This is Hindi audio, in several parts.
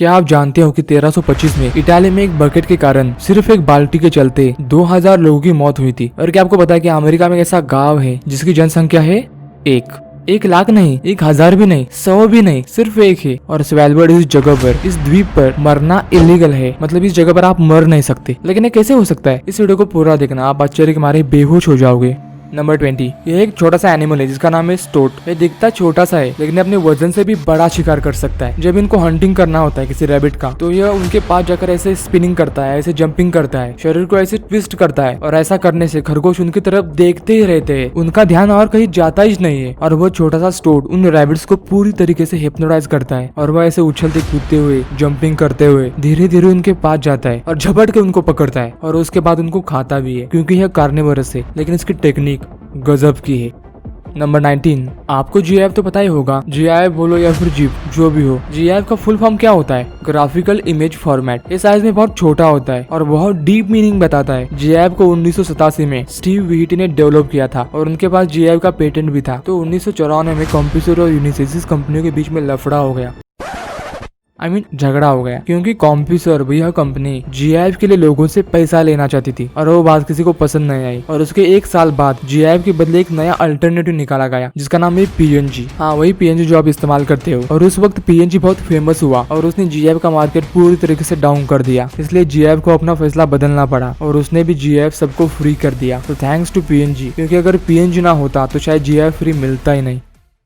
क्या आप जानते हो कि 1325 में इटाली में एक बकेट के कारण सिर्फ एक बाल्टी के चलते 2000 लोगों की मौत हुई थी। और क्या आपको पता है कि अमेरिका में एक ऐसा गांव है जिसकी जनसंख्या है 1 लाख नहीं, 1000 भी नहीं, 100 भी नहीं, सिर्फ एक है। और स्वेलबर्ड इस जगह पर, इस द्वीप पर मरना इलीगल है। मतलब इस जगह पर आप मर नहीं सकते। लेकिन ये कैसे हो सकता है? इस वीडियो को पूरा देखना, आप आश्चर्य के मारे बेहोश हो जाओगे। नंबर 20, यह एक छोटा सा एनिमल है जिसका नाम है स्टोट। ये दिखता छोटा सा है लेकिन अपने वजन से भी बड़ा शिकार कर सकता है। जब इनको हंटिंग करना होता है किसी रैबिट का, तो यह उनके पास जाकर ऐसे स्पिनिंग करता है, ऐसे जंपिंग करता है, शरीर को ऐसे ट्विस्ट करता है। और ऐसा करने से खरगोश उनकी तरफ देखते ही रहते हैं, उनका ध्यान और कहीं जाता ही नहीं है। और वो छोटा सा स्टोट उन रैबिट्स को पूरी तरीके से हिप्नोटाइज करता है और वह ऐसे उछलते कूदते हुए, जंपिंग करते हुए धीरे धीरे उनके पास जाता है और झपट के उनको पकड़ता है और उसके बाद उनको खाता भी है, क्योंकि यह कार्निवोरस है। लेकिन इसकी टेक्निक गजब की है। नंबर 19, आपको GIF तो पता ही होगा। GIF बोलो या फिर जीप, जो भी हो। GIF का फुल फॉर्म क्या होता है? Graphical image format. ये साइज में बहुत छोटा होता है और बहुत डीप मीनिंग बताता है। GIF को 1987 में स्टीव विहिटी ने डेवलप किया था और उनके पास GIF का पेटेंट भी था। तो 1994 में कॉम्प्यूसर और यूनिसिस कंपनियों के बीच में लफड़ा हो गया, झगड़ा हो गया, क्योंकि कॉम्प्यूसर यह कंपनी GIF के लिए लोगों से पैसा लेना चाहती थी और वो बात किसी को पसंद नहीं आई। और उसके 1 साल बाद GIF के बदले एक नया अल्टरनेटिव निकाला गया जिसका नाम है PNG। हाँ, वही PNG जो आप इस्तेमाल करते हो। और उस वक्त PNG बहुत फेमस हुआ और उसने GIF का मार्केट पूरी तरीके से डाउन कर दिया। इसलिए GIF को अपना फैसला बदलना पड़ा और उसने भी GIF सबको फ्री कर दिया। तो थैंक्स टू PNG, क्योंकि अगर PNG ना होता तो शायद GIF फ्री मिलता ही नहीं।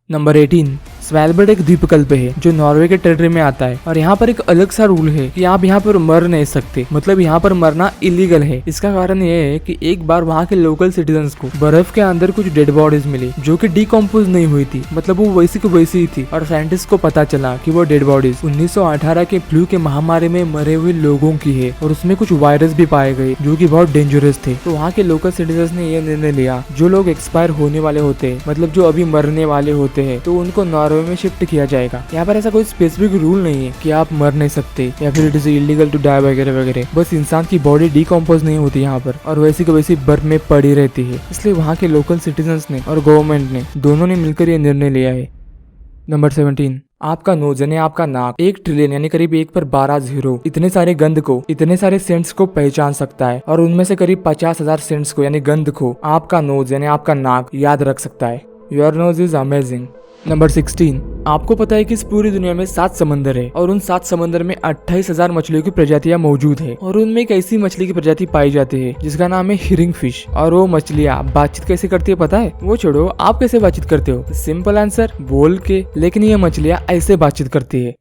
नंबर 18, स्वेलबर्ड एक द्वीपकल्प है जो नॉर्वे के टेरिटरी में आता है। और यहाँ पर एक अलग सा रूल है कि आप यहाँ पर मर नहीं सकते, मतलब यहाँ पर मरना इलीगल है। इसका कारण ये है कि एक बार वहाँ के लोकल सिटीजन्स को बर्फ के अंदर कुछ डेड बॉडीज मिली जो कि डिकम्पोज नहीं हुई थी, मतलब वो वैसी की वैसी ही थी। और साइंटिस्ट को पता चला कि वो डेड बॉडीज 1918 के फ्लू के महामारी में मरे हुए लोगों की है और उसमें कुछ वायरस भी पाए गए जो कि बहुत डेंजरस थे। तो वहाँ के लोकल सिटीजन्स ने यह निर्णय लिया, जो लोग एक्सपायर होने वाले होते हैं, मतलब जो अभी मरने वाले होते हैं, तो उनको नॉर्वे में शिफ्ट किया जाएगा। यहाँ पर ऐसा कोई स्पेसिफिक रूल नहीं है कि आप मर नहीं सकते या फिर it is illegal to die वगैरह वगैरह। बस इंसान की बॉडी डिकम्पोज नहीं होती यहाँ पर और वैसी को वैसी बर्फ में पड़ी रहती है। इसलिए वहाँ के लोकल सिटीजन्स ने और गवर्नमेंट ने दोनों ने मिलकर ये निर्णय लिया है। नंबर 17, आपका नोज यानी आपका नाक 1 ट्रिलियन यानी करीब 1 पर 12 जीरो इतने सारे गंध को, इतने सारे सेंट्स को पहचान सकता है। और उनमें से करीब 50,000 सेंट्स को यानी गंध को आपका नोज यानी आपका नाक याद रख सकता है। Your nose is amazing. Number 16, आपको पता है कि इस पूरी दुनिया में 7 समंदर है और उन 7 समंदर में 28,000 मछलियों की प्रजातियां मौजूद है। और उनमें एक ऐसी मछली की प्रजाति पाई जाती है जिसका नाम है हिरिंग फिश। और वो मछलियां बातचीत कैसे करती है पता है? वो छोड़ो, आप कैसे बातचीत करते हो? सिंपल आंसर, बोल के। लेकिन ये मछलियां ऐसे बातचीत करती है।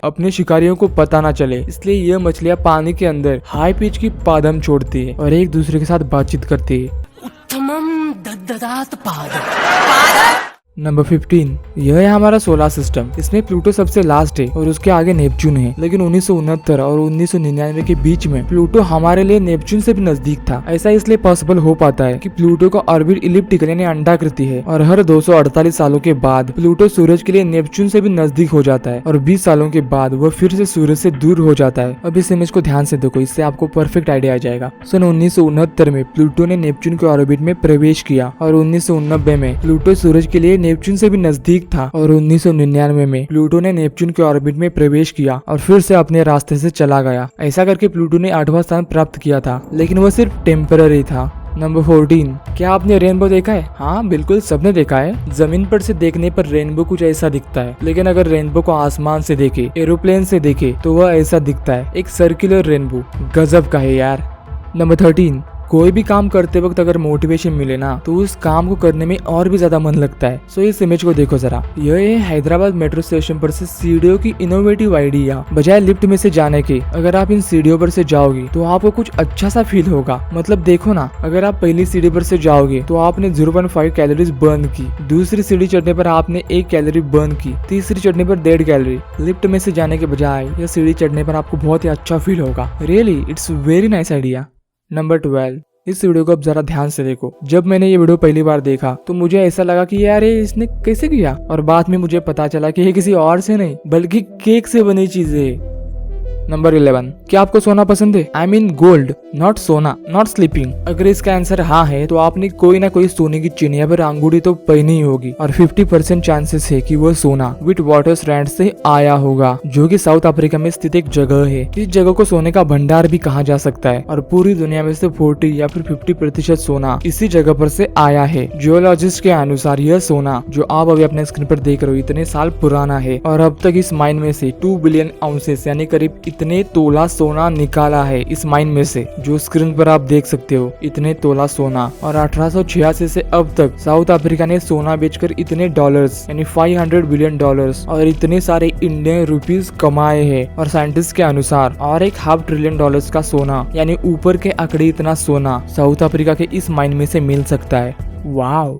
अपने शिकारियों को पता ना चले, इसलिए यह मछलियां पानी के अंदर हाई पिच की पादम छोड़ती है और एक दूसरे के साथ बातचीत करती है। उत्तमम दद्ददात पादम। नंबर 15, यह है हमारा सोलर सिस्टम। इसमें प्लूटो सबसे लास्ट है और उसके आगे नेपच्यून है। लेकिन 1969 और 1999 के बीच में प्लूटो हमारे लिए नेपच्यून से भी नजदीक था। ऐसा इसलिए पॉसिबल हो पाता है कि प्लूटो का ऑर्बिट इलिप्टिकल यानी अंडाकृति है और हर 248 सालों के बाद प्लूटो सूरज के लिए नेपच्यून से भी नजदीक हो जाता है और 20 सालों के बाद वह फिर से सूरज से दूर हो जाता है। अब इस इमेज को ध्यान से देखो, इससे आपको परफेक्ट आइडिया आ जाएगा। सन 1969 में प्लूटो ने नेपच्यून के ऑर्बिट में प्रवेश किया और 1989 में प्लूटो सूरज के लिए नेपच्यून से भी नजदीक था और 1999 में प्लूटो ने नेपच्यून के ऑर्बिट में प्रवेश किया और फिर से अपने रास्ते से चला गया। ऐसा करके प्लूटो ने 8वां स्थान प्राप्त किया था, लेकिन वह सिर्फ टेम्पररी था। नंबर 14, क्या आपने रेनबो देखा है? हाँ बिल्कुल, सबने देखा है। जमीन पर से देखने पर रेनबो कुछ ऐसा दिखता है, लेकिन अगर रेनबो को आसमान से देखे, एरोप्लेन से देखे, तो वह ऐसा दिखता है, एक सर्कुलर रेनबो। गजब का है यार। नंबर 13, कोई भी काम करते वक्त अगर मोटिवेशन मिले ना, तो उस काम को करने में और भी ज्यादा मन लगता है। सो इस इमेज को देखो जरा। यह है हैदराबाद मेट्रो स्टेशन पर से सीढ़ियों की इनोवेटिव आइडिया। बजाय लिफ्ट में से जाने के, अगर आप इन सीढ़ियों पर से जाओगे तो आपको कुछ अच्छा सा फील होगा। मतलब देखो ना, अगर आप पहली सीढ़ी पर से जाओगे तो आपने 0.5 कैलोरीज बर्न की, दूसरी सीढ़ी चढ़ने पर आपने 1 कैलोरी बर्न की, तीसरी चढ़ने पर 1.5 कैलोरी। लिफ्ट में से जाने के बजाय यह सीढ़ी चढ़ने पर आपको बहुत ही अच्छा फील होगा। Really it's very nice idea. Number 12, इस वीडियो को अब जरा ध्यान से देखो। जब मैंने ये वीडियो पहली बार देखा तो मुझे ऐसा लगा कि यार ये इसने कैसे किया, और बाद में मुझे पता चला कि ये किसी और से नहीं बल्कि केक से बनी चीज है। नंबर 11, क्या आपको सोना पसंद है? आई मीन गोल्ड, नॉट सोना, नॉट स्लीपिंग। अगर इसका आंसर हाँ है तो आपने कोई ना कोई सोने की चेन या फिर अंगूठी तो पहनी ही होगी और 50% चांसेस है कि वो सोना विथ वाटर स्ट्रैंड से आया होगा, जो कि साउथ अफ्रीका में स्थित एक जगह है। इस जगह को सोने का भंडार भी कहा जा सकता है और पूरी दुनिया में से 40 या फिर 50% सोना इसी जगह पर से आया है। जियोलॉजिस्ट के अनुसार यह सोना जो आप अभी अपने स्क्रीन पर देख रहे हो इतने साल पुराना है और अब तक इस माइन में से 2 बिलियन आउंसेस यानी करीब इतने तोला सोना निकाला है इस माइन में से, जो स्क्रीन पर आप देख सकते हो इतने तोला सोना। और 1886 से अब तक साउथ अफ्रीका ने सोना बेचकर इतने डॉलर्स यानी 500 बिलियन डॉलर्स और इतने सारे इंडियन रुपीस कमाए हैं। और साइंटिस्ट के अनुसार और एक $500 बिलियन का सोना यानी ऊपर के आंकड़े इतना सोना साउथ अफ्रीका के इस माइन में से मिल सकता है। Wow.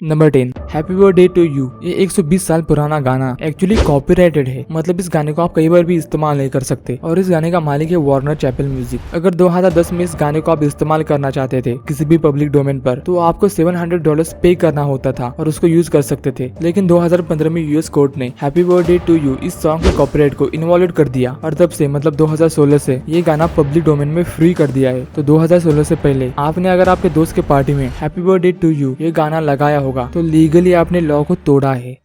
Number 10, happy birthday to you. ये 120 साल पुराना गाना एक्चुअली कॉपीराइटेड है, मतलब इस गाने को आप कई बार भी इस्तेमाल नहीं कर सकते और इस गाने का मालिक है वार्नर चैपल म्यूजिक। अगर 2010 में इस गाने को आप इस्तेमाल करना चाहते थे किसी भी पब्लिक डोमेन पर तो आपको $700 पे करना होता था और उसको यूज कर सकते थे। लेकिन 2015 में यूएस कोर्ट ने हैप्पी बर्थडे टू यू इस सॉन्ग के कॉपीराइट को इनवॉलिड कर दिया और तब से मतलब 2016 से ये गाना पब्लिक डोमेन में फ्री कर दिया है। तो 2016 से पहले आपने अगर आपके दोस्त के पार्टी में हैप्पी बर्थडे टू यू ये गाना लगाया होगा तो लीगली आपने लॉ को तोड़ा है।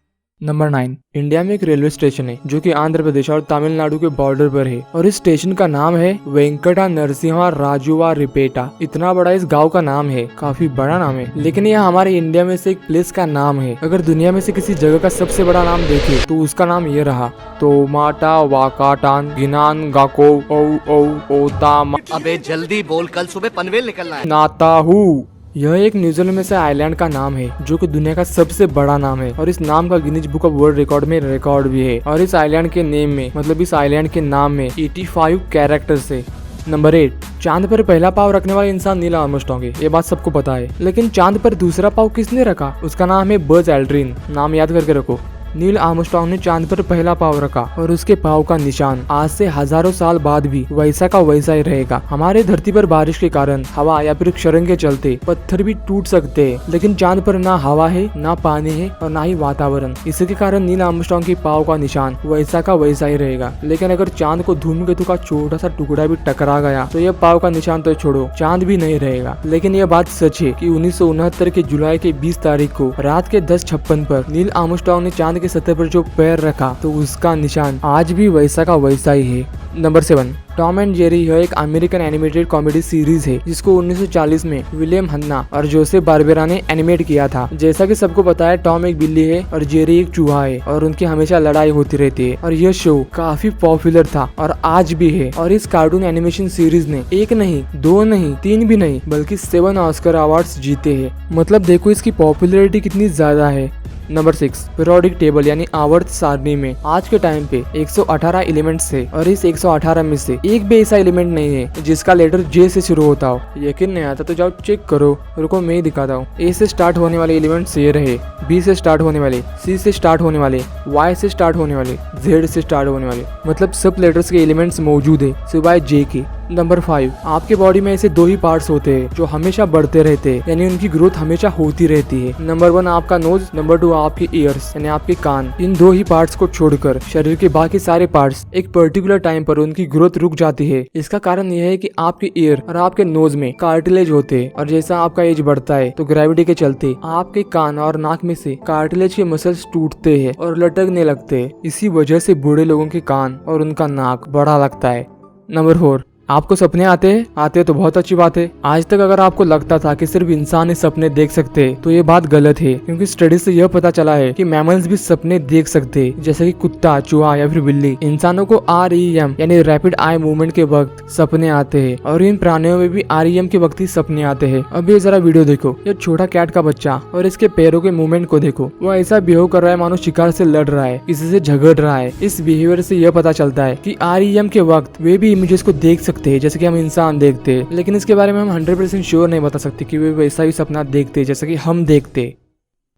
नंबर 9, इंडिया में एक रेलवे स्टेशन है जो कि आंध्र प्रदेश और तमिलनाडु के बॉर्डर पर है और इस स्टेशन का नाम है वेंकटा नरसिम्हा राजुवा रिपेटा। इतना बड़ा इस गांव का नाम है, काफी बड़ा नाम है, लेकिन यह हमारे इंडिया में से एक प्लेस का नाम है। अगर दुनिया में से किसी जगह का सबसे बड़ा नाम देखे तो उसका नाम ये रहा, तोमाटा वाकाटान गिनान गाको ओ ओता। अबे जल्दी बोल, कल सुबह पनवेल निकलना है। नाताहू। यह एक न्यूजीलैंड में से आइलैंड का नाम है जो कि दुनिया का सबसे बड़ा नाम है और इस नाम का Guinness book of world record में रिकॉर्ड भी है। और इस आइलैंड के नेम में मतलब इस आइलैंड के नाम में 85 कैरेक्टर्स है। नंबर 8, चांद पर पहला पाव रखने वाला इंसान नील आर्मस्ट्रांग है, ये बात सबको पता है। लेकिन चांद पर दूसरा पाव किसने रखा? उसका नाम है बज एल्ड्रिन। नाम याद करके रखो। नील आर्मस्ट्रांग ने चांद पर पहला पाव रखा और उसके पाव का निशान आज से हजारों साल बाद भी वैसा का वैसा ही रहेगा। हमारे धरती पर बारिश के कारण हवा या फिर क्षरण के चलते पत्थर भी टूट सकते हैं, लेकिन चांद पर ना हवा है, ना पानी है और ना ही वातावरण। इसके कारण नील आर्मस्ट्रांग की पाव का निशान वैसा का वैसा ही रहेगा। लेकिन अगर चांद को धूमकेतु का छोटा सा टुकड़ा भी टकरा गया तो यह पाव का निशान तो छोड़ो, चांद भी नहीं रहेगा। लेकिन यह बात सच है कि 1969 के जुलाई के 20 तारीख को रात के 10:56 पर नील आर्मस्ट्रांग ने चांद के सतह पर जो पैर रखा तो उसका निशान आज भी वैसा का वैसा ही है। नंबर 7, टॉम एंड जेरी यह एक अमेरिकन एनिमेटेड कॉमेडी सीरीज है जिसको 1940 में विलियम हन्ना और जोसेफ बार्बेरा ने एनिमेट किया था। जैसा कि सबको पता है टॉम एक बिल्ली है और जेरी एक चूहा है और उनकी हमेशा लड़ाई होती रहती है और यह शो काफी पॉपुलर था और आज भी है। और इस कार्टून एनिमेशन सीरीज ने 1 नहीं 2 नहीं 3 भी नहीं बल्कि 7 ऑस्कर अवार्ड्स जीते हैं। मतलब देखो इसकी पॉपुलैरिटी कितनी ज्यादा है। नंबर 6, पीरियोडिक टेबल यानी आवर्त सारणी में आज के टाइम पे 118 एलिमेंट्स है और इस 118 में से एक भी ऐसा एलिमेंट नहीं है जिसका लेटर जे से शुरू होता हो। यकीन नहीं आता तो जाओ चेक करो, रुको मैं ही दिखाता हूँ। ए से स्टार्ट होने वाले एलिमेंट्स ये रहे, बी से स्टार्ट होने वाले, सी से स्टार्ट होने वाले, वाई से स्टार्ट होने वाले, जेड से स्टार्ट होने वाले, मतलब सब लेटर्स के एलिमेंट्स मौजूद है सिवाय जे के। नंबर 5, आपके बॉडी में ऐसे 2 ही पार्ट्स होते हैं जो हमेशा बढ़ते रहते हैं यानी उनकी ग्रोथ हमेशा होती रहती है। नंबर 1 आपका नोज, नंबर 2 आपके ईयर्स यानी आपके कान। इन 2 ही पार्ट्स को छोड़कर शरीर के बाकी सारे पार्ट्स एक पर्टिकुलर टाइम पर उनकी ग्रोथ रुक जाती है। इसका कारण यह है कि आपके ईयर और आपके नोज में कार्टिलेज होते हैं और जैसा आपका एज बढ़ता है तो ग्रेविटी के चलते आपके कान और नाक में से कार्टिलेज के मसल्स टूटते हैं और लटकने लगते हैं। इसी वजह से बूढ़े लोगों के कान और उनका नाक बड़ा लगता है। नंबर 4, आपको सपने आते हैं तो बहुत अच्छी बात है। आज तक अगर आपको लगता था कि सिर्फ इंसान ही सपने देख सकते हैं तो ये बात गलत है, क्योंकि स्टडी से यह पता चला है कि मैमल्स भी सपने देख सकते हैं, जैसे कि कुत्ता, चूहा या फिर बिल्ली। इंसानों को REM यानी रैपिड आई मूवमेंट के वक्त सपने आते हैं और इन प्राणियों में भी REM के वक्त ही सपने आते हैं। अब ये जरा वीडियो देखो, ये छोटा कैट का बच्चा और इसके पैरों के मूवमेंट को देखो। वो ऐसा बिहेव कर रहा है मानो शिकार से लड़ रहा है, किसी से झगड़ रहा है। इस बिहेवियर से यह पता चलता है कि REM के वक्त वे भी इमेजेस को देख सकते हैं जैसे कि हम इंसान देखते हैं, लेकिन इसके बारे में हम 100% श्योर नहीं बता सकते कि वे वैसा ही सपना देखते जैसा कि हम देखते।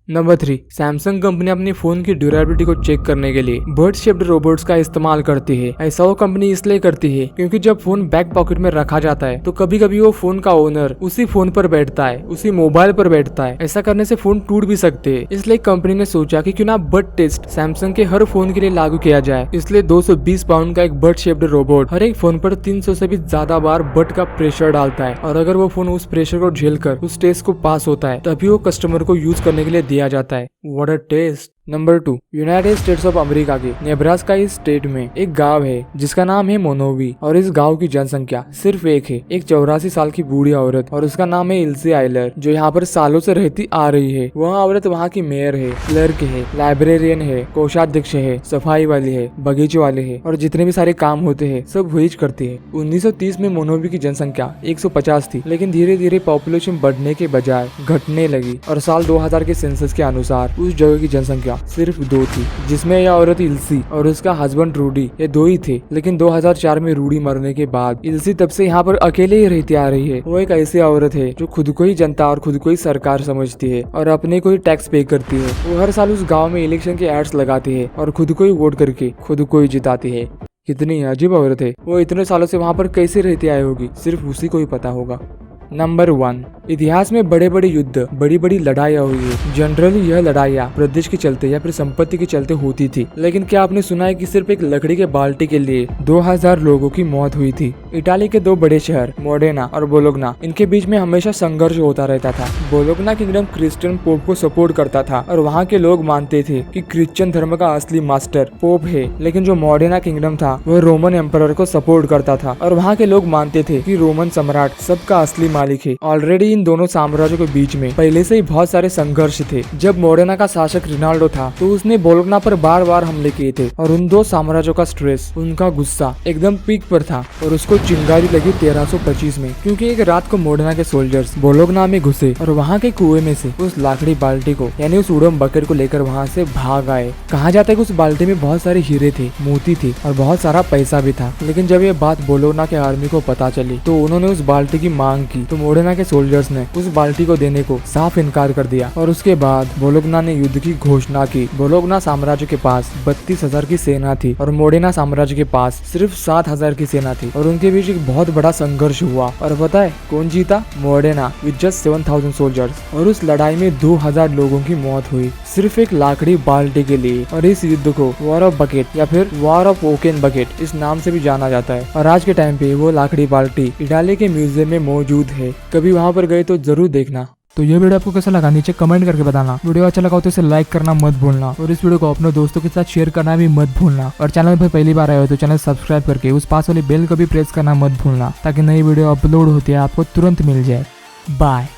नंबर 3, सैमसंग कंपनी अपनी फोन की ड्यूरेबिलिटी को चेक करने के लिए बर्ड शेप्ड रोबोट्स का इस्तेमाल करती है। ऐसा वो कंपनी इसलिए करती है क्योंकि जब फोन बैक पॉकेट में रखा जाता है तो कभी कभी वो फोन का ओनर उसी फोन पर बैठता है, उसी मोबाइल पर बैठता है। ऐसा करने से फोन टूट भी सकते हैं। इसलिए कंपनी ने सोचा कि क्यों ना बर्ड टेस्ट सैमसंग के हर फोन के लिए लागू किया जाए। इसलिए 220 पाउंड का एक बर्ड शेप्ड रोबोट हर एक फोन पर 300 से भी ज्यादा बार बर्ड का प्रेशर डालता है, और अगर वो फोन उस प्रेशर को झेलकर उस टेस्ट को पास होता है तभी वो कस्टमर को यूज करने के लिए दिया जाता है। What a taste! Number 2, United states of America के नेब्रास्का इस स्टेट में एक गांव है जिसका नाम है मोनोवी, और इस गांव की जनसंख्या सिर्फ एक है, एक 84 साल की बूढ़ी औरत, और उसका नाम है इल्सी आइलर, जो यहाँ पर सालों से रहती आ रही है। वह औरत वहाँ की मेयर है, क्लर्क है, लाइब्रेरियन है, कोषाध्यक्ष है, सफाई वाली है, बगीचे वाले है, और जितने भी सारे काम होते हैं सब वही करती है। 1930 में मोनोवी की जनसंख्या 150 थी, लेकिन धीरे धीरे पॉपुलेशन बढ़ने के बजाय घटने लगी, और साल 2000 के सेंसस के अनुसार उस जगह की जनसंख्या सिर्फ 2 थी, जिसमें यह औरत इल्सी और उसका हस्बैंड रूडी, ये 2 ही थे। लेकिन 2004 में रूडी मरने के बाद इल्सी तब से यहाँ पर अकेले ही रहती आ रही है। वो एक ऐसी औरत है जो खुद को ही जनता और खुद को ही सरकार समझती है और अपने को ही टैक्स पे करती है। वो हर साल उस गाँव में इलेक्शन के एड्स लगाती है और खुद को ही वोट करके खुद को ही जिताती है। कितनी अजीब औरत है। वो इतने सालों से वहाँ पर कैसे रहती आई होगी, सिर्फ उसी को ही पता होगा। नंबर 1, इतिहास में बड़े बड़े युद्ध, बड़ी बड़ी लड़ाइयाँ हुई है। जनरली यह लड़ाइयाँ प्रदेश के चलते या फिर संपत्ति के चलते होती थी, लेकिन क्या आपने सुना है कि सिर्फ एक लकड़ी के बाल्टी के लिए 2000 लोगों की मौत हुई थी। इटाली के 2 बड़े शहर मोडेना और बोलोग्ना, इनके बीच में हमेशा संघर्ष होता रहता था। बोलोग्ना किंगडम क्रिश्चियन पोप को सपोर्ट करता था और वहाँ के लोग मानते थे कि क्रिश्चियन धर्म का असली मास्टर पोप है, लेकिन जो मोडेना किंगडम था वह रोमन एम्परर को सपोर्ट करता था और वहाँ के लोग मानते थे कि रोमन सम्राट सबका असली मालिक है। ऑलरेडी इन दोनों साम्राज्यों के बीच में पहले से ही बहुत सारे संघर्ष थे। जब मोडेना का शासक रिनाल्डो था तो उसने बोलोग्ना पर बार बार हमले किए थे, और उन 2 साम्राज्यों का स्ट्रेस, उनका गुस्सा एकदम पीक पर था, और उसको चिंगारी लगी 1325 में, क्योंकि एक रात को मोडेना के सोल्जर्स बोलोग्ना में घुसे और वहाँ के कुएं में से उस लाकड़ी बाल्टी को यानी उस उड़म बकेट को लेकर वहाँ से भाग आए। कहा जाता है कि उस बाल्टी में बहुत सारे हीरे थे, मोती थे और बहुत सारा पैसा भी था। लेकिन जब ये बात बोलोग्ना के आर्मी को पता चली तो उन्होंने उस बाल्टी की मांग की, तो मोडेना के सोल्जर्स ने उस बाल्टी को देने को साफ इनकार कर दिया, और उसके बाद बोलोग्ना ने युद्ध की घोषणा की। बोलोग्ना साम्राज्य के पास 32,000 की सेना थी और मोडेना साम्राज्य के पास सिर्फ 7,000 की सेना थी, और उनके बीच एक बहुत बड़ा संघर्ष हुआ। और पता है कौन जीता? मोडेना विद जस्ट 7,000 सोल्जर्स, और उस लड़ाई में 2,000 लोगों की मौत हुई, सिर्फ एक लाकड़ी बाल्टी के लिए। और इस युद्ध को वॉर ऑफ बकेट या फिर वॉर ऑफ ओकेन बकेट इस नाम से भी जाना जाता है। और आज के टाइम पे वो लाकड़ी बाल्टी इटाली के म्यूजियम में मौजूद है। कभी वहाँ पर गए तो जरूर देखना। तो ये वीडियो आपको कैसा लगा नीचे कमेंट करके बताना। वीडियो अच्छा लगा हो तो इसे लाइक करना मत भूलना, और इस वीडियो को अपने दोस्तों के साथ शेयर करना भी मत भूलना। और चैनल पर पहली बार आए हो तो चैनल सब्सक्राइब करके उस पास वाली बेल को भी प्रेस करना मत भूलना, ताकि नई वीडियो अपलोड होती है आपको तुरंत मिल जाए। बाय।